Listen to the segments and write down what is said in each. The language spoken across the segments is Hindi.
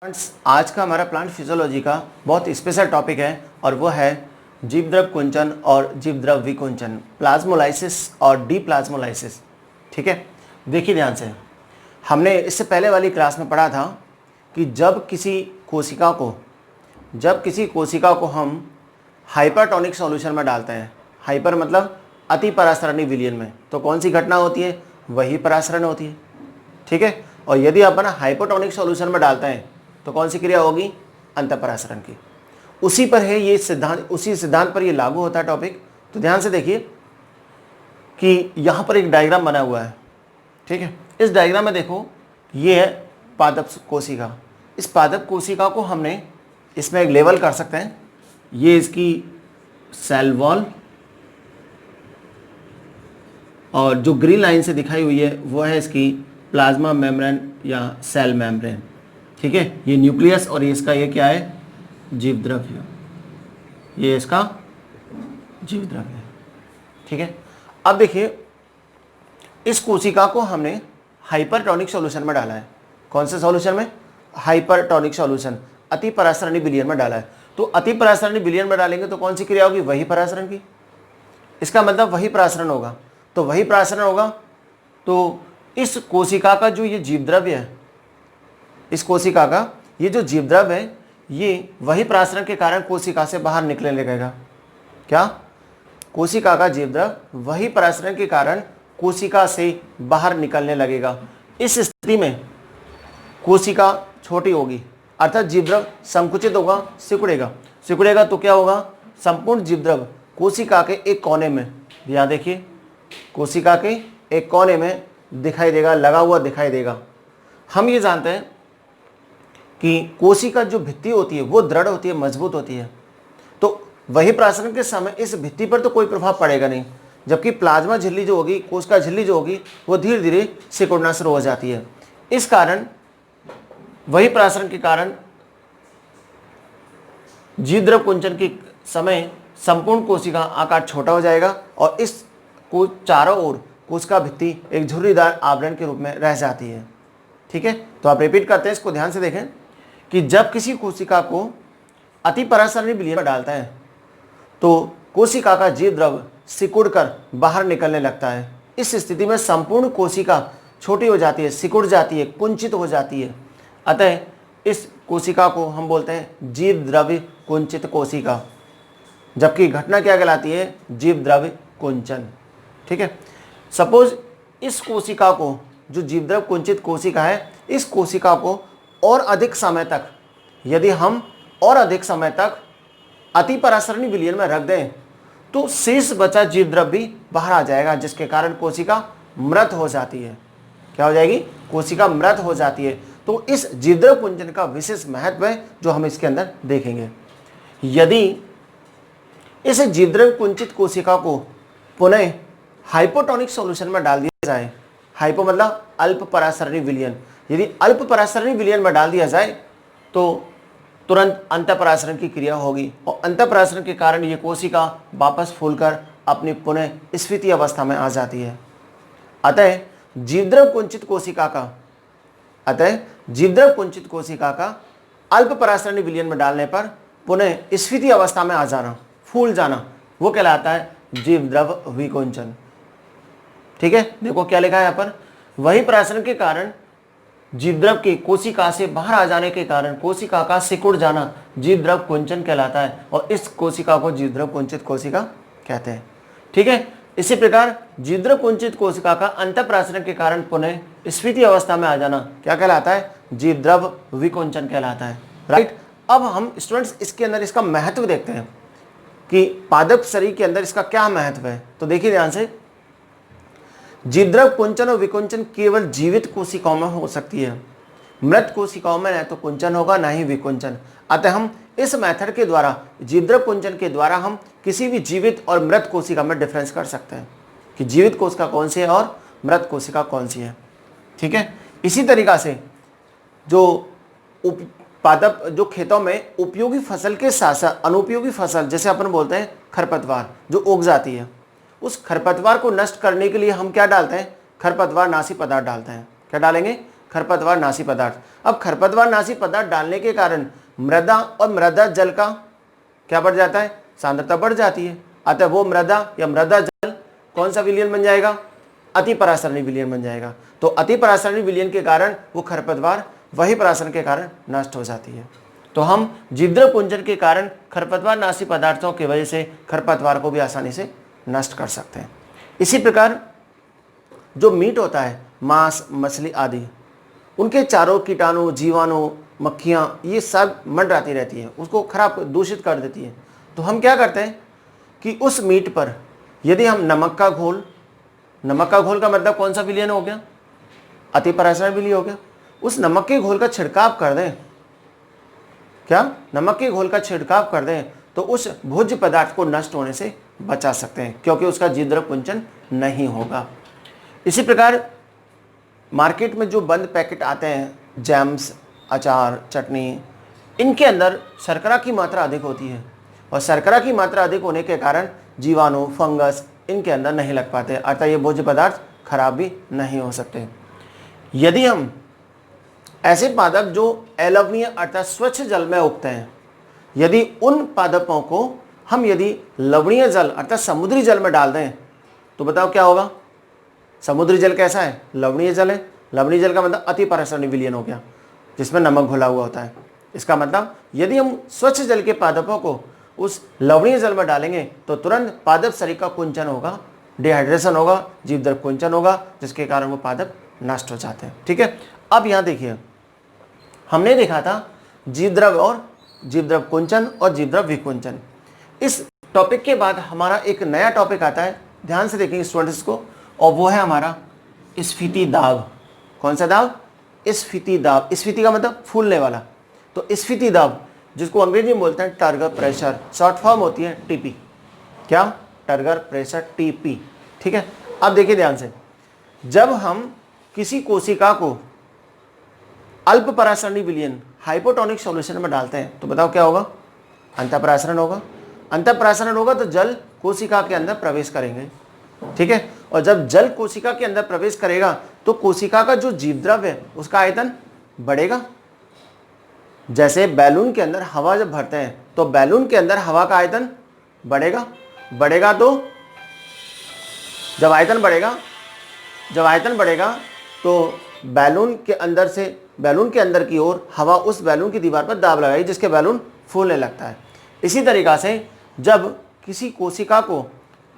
फ्रेंड्स, आज का हमारा प्लांट फिजियोलॉजी का बहुत स्पेशल टॉपिक है और वो है जीवद्रव कुंचन और जीवद्रव विकुंचन, प्लाज्मोलाइसिस और डीप्लाज्मोलाइसिस। ठीक है, देखिए ध्यान से। हमने इससे पहले वाली क्लास में पढ़ा था कि जब किसी कोशिका को हम हाइपरटोनिक सॉल्यूशन में डालते हैं, हाइपर मतलब अति परासरणी विलयन में, तो कौन सी घटना होती है? वही परासरण होती है। ठीक है, और यदि अपन हाइपोटोनिक सॉल्यूशन में डालते हैं तो कौन सी क्रिया होगी? अंतःपरासरण की। उसी पर है ये सिद्धांत, उसी सिद्धांत पर ये लागू होता है टॉपिक। तो ध्यान से देखिए कि यहाँ पर एक डायग्राम बना हुआ है। ठीक है, इस डायग्राम में देखो, ये है पादप कोशिका। इस पादप कोशिका को हमने इसमें एक लेवल कर सकते हैं। ये इसकी सेल वॉल और जो ग्रीन लाइन से दिखाई हुई है वो है इसकी प्लाज्मा मेम्ब्रेन या सेल मेम्ब्रेन। ठीक है, ये न्यूक्लियस और इसका ये क्या है? जीवद्रव्य। ये इसका जीवद्रव्य है। ठीक है, अब देखिए इस कोशिका को हमने हाइपरटोनिक सॉल्यूशन में डाला है। कौन से सॉल्यूशन में? हाइपरटोनिक सॉल्यूशन, अति परासरणी विलयन में डाला है। तो अति परासरणी विलयन में डालेंगे तो कौन सी क्रिया होगी? वही परासरण की। इसका मतलब वही परासरण होगा। तो वही परासरण होगा तो इस कोशिका का जो ये जीवद्रव्य है, इस कोशिका का ये जो जीवद्रव्य है, ये वही परासरण के कारण कोशिका से बाहर निकलने लगेगा। क्या? कोशिका का जीवद्रव वही परासरण के कारण कोशिका से बाहर निकलने लगेगा। इस स्थिति में कोशिका छोटी होगी, अर्थात जीवद्रव संकुचित होगा, सिकुड़ेगा तो क्या होगा? संपूर्ण जीवद्रव कोशिका के एक कोने में, यहाँ देखिए, कोशिका के एक कोने में दिखाई देगा, लगा हुआ दिखाई देगा। हम ये जानते हैं कि कोशिका जो भित्ति होती है वो दृढ़ होती है, मजबूत होती है। तो वही परासरण के समय इस भित्ति पर तो कोई प्रभाव पड़ेगा नहीं, जबकि प्लाज्मा झिल्ली जो होगी, कोशिका झिल्ली जो होगी, वो धीरे धीरे सिकुड़ना शुरू हो जाती है। इस कारण वही परासरण के कारण जीवद्रव कुंचन के समय संपूर्ण कोशिका आकार छोटा हो जाएगा और इस को चारों ओर कोशिका भित्ति एक झुर्रीदार आवरण के रूप में रह जाती है। ठीक है, तो आप रिपीट करते हैं, इसको ध्यान से देखें कि जब किसी कोशिका को अति परासरणी विलयन में डालता है तो कोशिका का जीवद्रव सिकुड़कर बाहर निकलने लगता है। इस स्थिति में संपूर्ण कोशिका छोटी हो जाती है, सिकुड़ जाती है, कुंचित हो जाती है। अतः इस कोशिका को हम बोलते हैं जीवद्रव्य कुंचित कोशिका, जबकि घटना क्या कहलाती है? जीवद्रव्य कुंचन। ठीक है, सपोज इस कोशिका को, जो जीवद्रव कुंचित कोशिका है, इस कोशिका को और अधिक समय तक, यदि हम और अधिक समय तक अति परासरणी विलयन में रख दें तो शेष बचा जीवद्रव भी बाहर आ जाएगा, जिसके कारण कोशिका मृत हो जाती है। क्या हो जाएगी? कोशिका मृत हो जाती है। तो इस जीवद्रव कुंचन का विशेष महत्व है जो हम इसके अंदर देखेंगे। यदि इस जीवद्रव कुंचित कोशिका को पुनः हाइपोटोनिक सॉल्यूशन में डाल दिया जाए, हाइपो मतलब अल्प परासरणी विलयन, यदि अल्प परासरणी विलयन में डाल दिया जाए तो तुरंत अंतःपरासरण की क्रिया होगी और अंतःपरासरण के कारण ये कोशिका वापस फूलकर अपनी पुनः स्फीति अवस्था में आ जाती है। अतः जीवद्रव कुंचित कोशिका का अल्प परासरणी विलयन में डालने पर पुनः स्फीति अवस्था में आ जाना, फूल जाना, वो कहलाता है जीवद्रव विकुंचन। ठीक है, देखो क्या लिखा है यहाँ पर, वही परासरण के कारण जीवद्रव के कोशिका से बाहर आ जाने के कारण कोशिका का सिकुड़ जाना जीवद्रव कुंचन कहलाता है और इस कोशिका को जीवद्रव कुंचित कोशिका कहते हैं। ठीक है, इसी प्रकार जीवद्रव कुंचित कोशिका का अंतःपरासरण के कारण पुनः स्फीति अवस्था में आ जाना क्या कहलाता है? जीवद्रव विकुंचन कहलाता है। राइट, अब हम स्टूडेंट्स इसके अंदर इसका महत्व देखते हैं कि पादप शरीर के अंदर इसका क्या महत्व है। तो देखिए ध्यान से, जीवद्रव कुंचन और विकुंचन केवल जीवित कोशिकाओं में हो सकती है, मृत कोशिकाओं में न तो कुंचन होगा ना ही विकुंचन। अतः हम इस मेथड के द्वारा, जीवद्रव कुंचन के द्वारा, हम किसी भी जीवित और मृत कोशिका में डिफरेंस कर सकते हैं कि जीवित कोशिका कौन सी है और मृत कोशिका कौन सी है। ठीक है, इसी तरीका से जो पादप, जो खेतों में उपयोगी फसल के साथ साथ अनुपयोगी फसल, जैसे अपन बोलते हैं खरपतवार, जो उग जाती है, उस खरपतवार को नष्ट करने के लिए हम क्या डालते हैं? खरपतवार नाशी पदार्थ डालते हैं। क्या डालेंगे? खरपतवार नाशी पदार्थ। अब खरपतवार नाशी पदार्थ डालने के कारण मृदा और मृदा जल का क्या बढ़ जाता है, सांद्रता बढ़ जाती है। अतः वो मृदा या मृदा जल कौन सा विलयन बन जाएगा, अति परासरणी विलयन बन जाएगा। तो अति परासरणी विलयन के कारण वो खरपतवार वही परासरण के कारण नष्ट हो जाती है। तो हम जीवद्रव्य कुंचन के कारण खरपतवार नाशी पदार्थों की वजह से खरपतवार को भी आसानी से नष्ट कर सकते हैं। इसी प्रकार जो मीट होता है, मांस, मछली आदि, उनके चारों कीटाणु, जीवाणु, मक्खियाँ, ये सब मंडराती रहती है, उसको खराब दूषित कर देती है। तो हम क्या करते हैं कि उस मीट पर यदि हम नमक का घोल का मतलब कौन सा विलयन हो गया, अति परासरण विलयन हो गया, उस नमक के घोल का छिड़काव कर दें, क्या नमक के घोल का छिड़काव कर दें, तो उस भोज्य पदार्थ को नष्ट होने से बचा सकते हैं, क्योंकि उसका जीवद्रव्य कुंचन नहीं होगा। इसी प्रकार मार्केट में जो बंद पैकेट आते हैं, जैम्स, अचार, चटनी, इनके अंदर शर्करा की मात्रा अधिक होती है, और शर्करा की मात्रा अधिक होने के कारण जीवाणु, फंगस इनके अंदर नहीं लग पाते, अतः ये भोज्य पदार्थ खराब भी नहीं हो सकते। यदि हम ऐसे पादप जो अलवणीय अर्थात स्वच्छ जल में उगते हैं, यदि उन पादपों को हम यदि लवणीय जल अर्थात समुद्री जल में डाल दें, तो बताओ क्या होगा। समुद्री जल कैसा है, लवणीय जल है। लवणीय जल का मतलब अति परासरणी विलयन हो गया, जिसमें नमक घुला हुआ होता है। इसका मतलब यदि हम स्वच्छ जल के पादपों को उस लवणीय जल में डालेंगे तो तुरंत पादप शरीर का कुंचन होगा, डिहाइड्रेशन होगा, जीवद्रव्य कुंचन होगा, जिसके कारण वो पादप नष्ट हो जाते हैं। ठीक है, अब यहाँ देखिए, हमने देखा था जीवद्रव्य और जीवद्रव्य कुंचन और जीवद्रव्य विकुंचन। इस टॉपिक के बाद हमारा एक नया टॉपिक आता है, ध्यान से देखेंगे स्टूडेंट्स को, और वो है हमारा स्फीति दाब। कौन सा दाब, स्फीति दाब। स्फीति का मतलब फूलने वाला। तो स्फीति दाब, जिसको अंग्रेजी में बोलते हैं टर्गर प्रेशर, शॉर्ट फॉर्म होती है टीपी। क्या, टर्गर प्रेशर, टीपी। ठीक है, अब देखिए ध्यान से, जब हम किसी कोशिका को अल्प परासरणी विलयन हाइपोटोनिक सॉल्यूशन में डालते हैं तो बताओ क्या होगा, अंतःपरासरण होगा। अंतःपरासरण होगा तो जल कोशिका के अंदर प्रवेश करेंगे। ठीक है, और जब जल कोशिका के अंदर प्रवेश करेगा तो कोशिका का जो जीवद्रव्य है उसका आयतन बढ़ेगा। जैसे बैलून के अंदर हवा जब भरते हैं तो बैलून के अंदर हवा का आयतन बढ़ेगा तो जब आयतन बढ़ेगा तो बैलून के अंदर की ओर हवा उस बैलून की दीवार पर दाब लगाएगी, जिसके बैलून फूलने लगता है। इसी तरीक़ा से जब किसी कोशिका को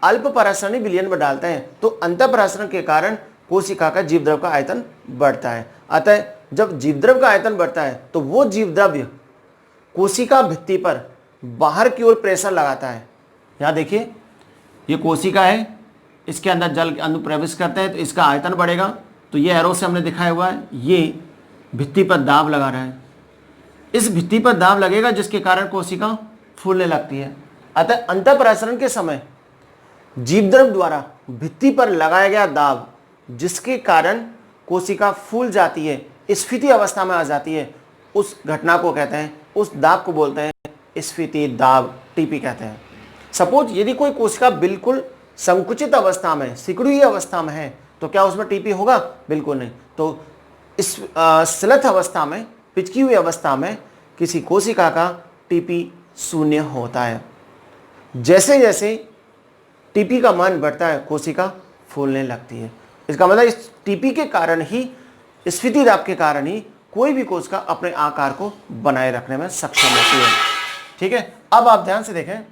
अल्प परासरणी विलयन में डालते हैं तो अंतःपरासरण के कारण कोशिका का जीवद्रव्य का आयतन बढ़ता है। अतः जब जीवद्रव्य का आयतन बढ़ता है तो वो जीवद्रव्य कोशिका भित्ति पर बाहर की ओर प्रेशर लगाता है। यहाँ देखिए, ये कोशिका है, इसके अंदर जल अनुप्रवेश करते हैं तो इसका आयतन बढ़ेगा। तो ये एरो से हमने दिखाया हुआ है, ये भित्ति पर दाब लगा रहा है, इस भित्ति पर दाब लगेगा जिसके कारण कोशिका फूलने लगती है। अतः अंतःपरासरण के समय जीवद्रव्य द्वारा भित्ति पर लगाया गया दाब, जिसके कारण कोशिका फूल जाती है, स्फीति अवस्था में आ जाती है, उस घटना को कहते हैं, उस दाब को बोलते हैं स्फीति दाब, टीपी कहते हैं। सपोज यदि कोई कोशिका बिल्कुल संकुचित अवस्था में, सिकुड़ी हुई अवस्था में है तो क्या उसमें टीपी होगा, बिल्कुल नहीं। तो इस स्लथ अवस्था में, पिचकी हुई अवस्था में किसी कोशिका का टीपी 0 होता है। जैसे जैसे टीपी का मान बढ़ता है कोशिका फूलने लगती है। इसका मतलब इस टीपी के कारण ही, स्फीति दाब के कारण ही कोई भी कोशिका अपने आकार को बनाए रखने में सक्षम होती है। ठीक है, अब आप ध्यान से देखें,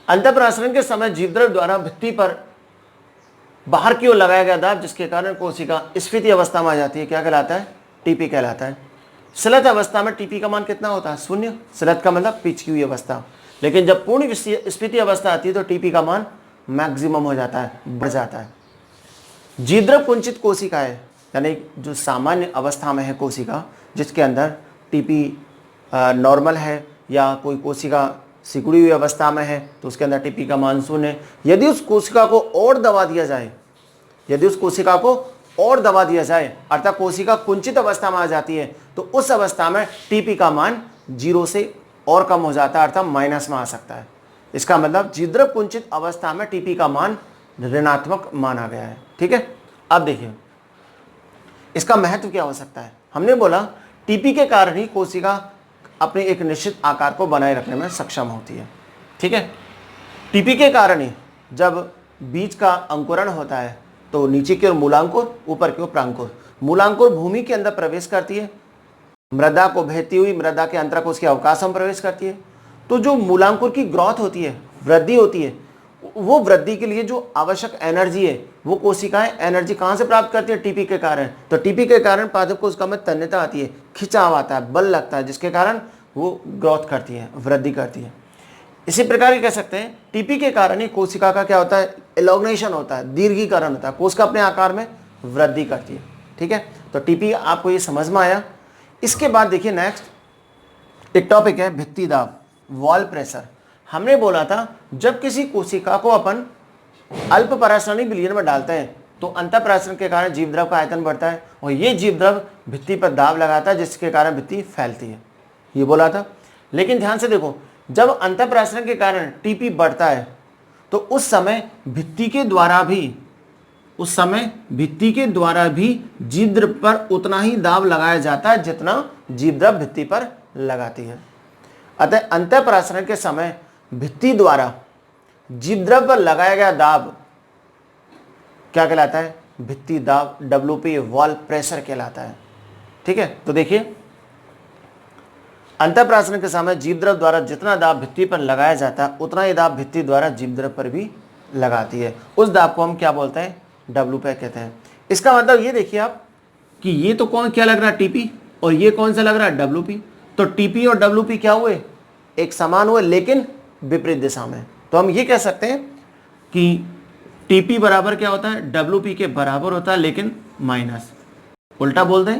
अंतःपरासरण के समय जीवद्रव्य द्वारा भित्ति पर बाहर की ओर लगाया गया दाब, जिसके कारण कोशिका स्फीति अवस्था में आ जाती है, क्या कहलाता है, टीपी कहलाता है। स्लथ अवस्था में टीपी का मान कितना होता है, 0। स्लथ का मतलब पिचकी हुई अवस्था। लेकिन जब पूर्ण स्फीति अवस्था आती है तो टीपी का मान मैक्सिमम हो जाता है, बढ़ जाता है। जीवद्रव्य कुंचित कोशिका है, यानी जो सामान्य अवस्था में है कोशिका, जिसके अंदर टीपी नॉर्मल है, या कोई कोशिका सिकुड़ी हुई अवस्था में है तो उसके अंदर टीपी का मान 0। यदि उस कोशिका को और दबा दिया जाए, अर्थात कोशिका कुंचित अवस्था में आ जाती है, तो उस अवस्था में टीपी का मान 0 से और कम हो जाता है, अर्थात माइनस में आ सकता है। इसका मतलब जीवद्रव्य कुंचित अवस्था में टीपी का मान ऋणात्मक माना गया है। ठीक है, अब देखिए, इसका महत्व क्या हो सकता है? हमने बोला टीपी के कारण ही कोशिका अपने एक निश्चित आकार को बनाए रखने में सक्षम होती है। ठीक है, टीपी के कारण ही जब बीज का अंकुरण होता है तो नीचे की ओर मूलांकुर, ऊपर की ओर प्रांकुर। मूलांकुर भूमि के अंदर प्रवेश करती है, मृदा को भेदती हुई मृदा के अंतरकोश के अवकाश में प्रवेश करती है। तो जो मूलांकुर की ग्रोथ होती है, वृद्धि होती है, वो वृद्धि के लिए जो आवश्यक एनर्जी है वो कोशिकाएं एनर्जी कहाँ से प्राप्त करती है? टीपी के कारण। तो टीपी के कारण पादप कोशिका में तन्यता आती है, खिंचाव आता है, बल लगता है, जिसके कारण वो ग्रोथ करती है, वृद्धि करती है। इसी प्रकार कह सकते हैं टीपी के कारण ही कोशिका का क्या होता है? एलोग्नेशन होता है, दीर्घीकरण होता है, कोशिका अपने आकार में वृद्धि करती है। ठीक है, तो टीपी आपको ये समझ में आया। इसके बाद देखिए नेक्स्ट एक टॉपिक है भित्ति दाब, वॉल प्रेशर। हमने बोला था जब किसी कोशिका को अपन अल्प परासरणी विलयन में डालते हैं तो अंतःपरासरण के कारण जीवद्रव का आयतन बढ़ता है और ये जीवद्रव भित्ति पर दाब लगाता है, जिसके कारण भित्ति फैलती है, ये बोला था। लेकिन ध्यान से देखो, जब अंतःपरासरण के कारण टीपी बढ़ता है तो उस समय भित्ति के द्वारा भी जीवद्रव पर उतना ही दाब लगाया जाता है जितना जीवद्रव भित्ति पर लगाती है। अतः अंतःपरासरण के समय भित्ति द्वारा जीवद्रव पर लगाया गया दाब क्या कहलाता है? भित्ति दाब, WP वॉल प्रेशर कहलाता है। ठीक है, तो देखिए अंतःपरासरण के समय जीवद्रव द्वारा जितना दाब भित्ति पर लगाया जाता है उतना ही दाब भित्ति द्वारा जीवद्रव पर भी लगाती है। उस दाब को हम क्या बोलते हैं? WP कहते हैं। इसका मतलब ये देखिए आप कि ये तो कौन क्या लग रहा है? टीपी, और ये कौन सा लग रहा है? WP। तो टीपी और WP क्या हुए? एक समान हुए लेकिन विपरीत दिशा में। तो हम ये कह सकते हैं कि टीपी बराबर क्या होता है? WP के बराबर होता है लेकिन माइनस। उल्टा बोल दें,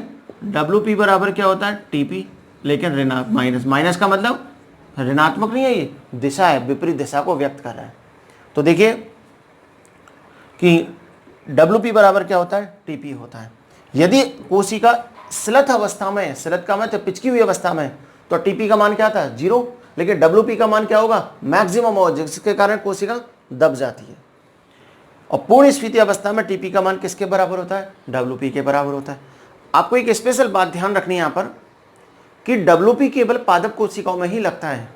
WP बराबर क्या होता है? टीपी लेकिन ऋणात्मक माइनस। माइनस का मतलब ऋणात्मक नहीं है, ये दिशा है, विपरीत दिशा को व्यक्त कर रहा है। तो देखिए कि WP बराबर क्या होता है? टीपी होता है। यदि कोशिका स्लथ अवस्था में, स्लथ का मतलब पिचकी हुई अवस्था में, तो टीपी का मान क्या था? 0। लेकिन WP का मान क्या होगा? मैक्सिमम होगा, जिसके कारण कोशिका दब जाती है। और पूर्ण स्फीति अवस्था में टीपी का मान किसके बराबर होता है? WP के बराबर होता है। आपको एक स्पेशल बात ध्यान रखनी है यहाँ पर कि WP केवल पादप कोशिकाओं में ही लगता है।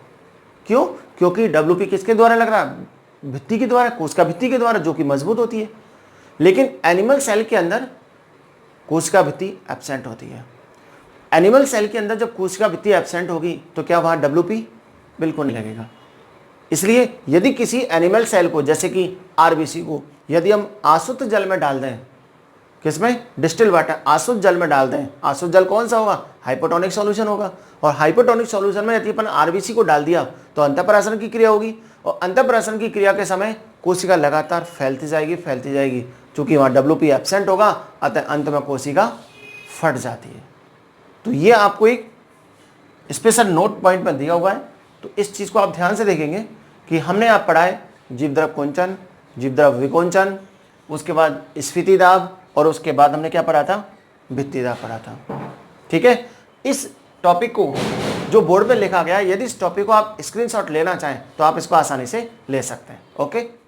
क्यों? क्योंकि WP किसके द्वारा लग रहा है? भित्ति के द्वारा, कोशिका भित्ति के द्वारा, जो कि मजबूत होती है। लेकिन एनिमल सेल के अंदर कोशिका भित्ति एब्सेंट होती है। एनिमल सेल के अंदर जब कोशिका भित्ति एब्सेंट होगी तो क्या वहाँ WP बिल्कुल नहीं लगेगा। इसलिए यदि किसी एनिमल सेल को, जैसे कि RBC को, यदि हम आसुत जल में डाल दें, किसमें? डिस्टिल वाटर, आसुत जल में डाल दें, आसुत जल कौन सा होगा? हाइपोटोनिक सॉल्यूशन होगा। और हाइपोटोनिक सॉल्यूशन में यदि अपन RBC को डाल दिया तो अंतःपरासरण की क्रिया होगी, और अंतःपरासरण की क्रिया के समय कोशिका लगातार फैलती जाएगी। चूंकि वहाँ WP एब्सेंट होगा, अतः अंत में कोशिका फट जाती है। तो ये आपको एक स्पेशल नोट पॉइंट में दिया हुआ है। तो इस चीज़ को आप ध्यान से देखेंगे कि हमने आप पढ़ा है जीवद्रव कुंचन, जीवद्रव विकुंचन, उसके बाद स्फीति दाब, और उसके बाद हमने क्या पढ़ा था? भित्ति दाब पढ़ा था। ठीक है, इस टॉपिक को जो बोर्ड पे लिखा गया है, यदि इस टॉपिक को आप स्क्रीनशॉट लेना चाहें तो आप इसको आसानी से ले सकते हैं। ओके।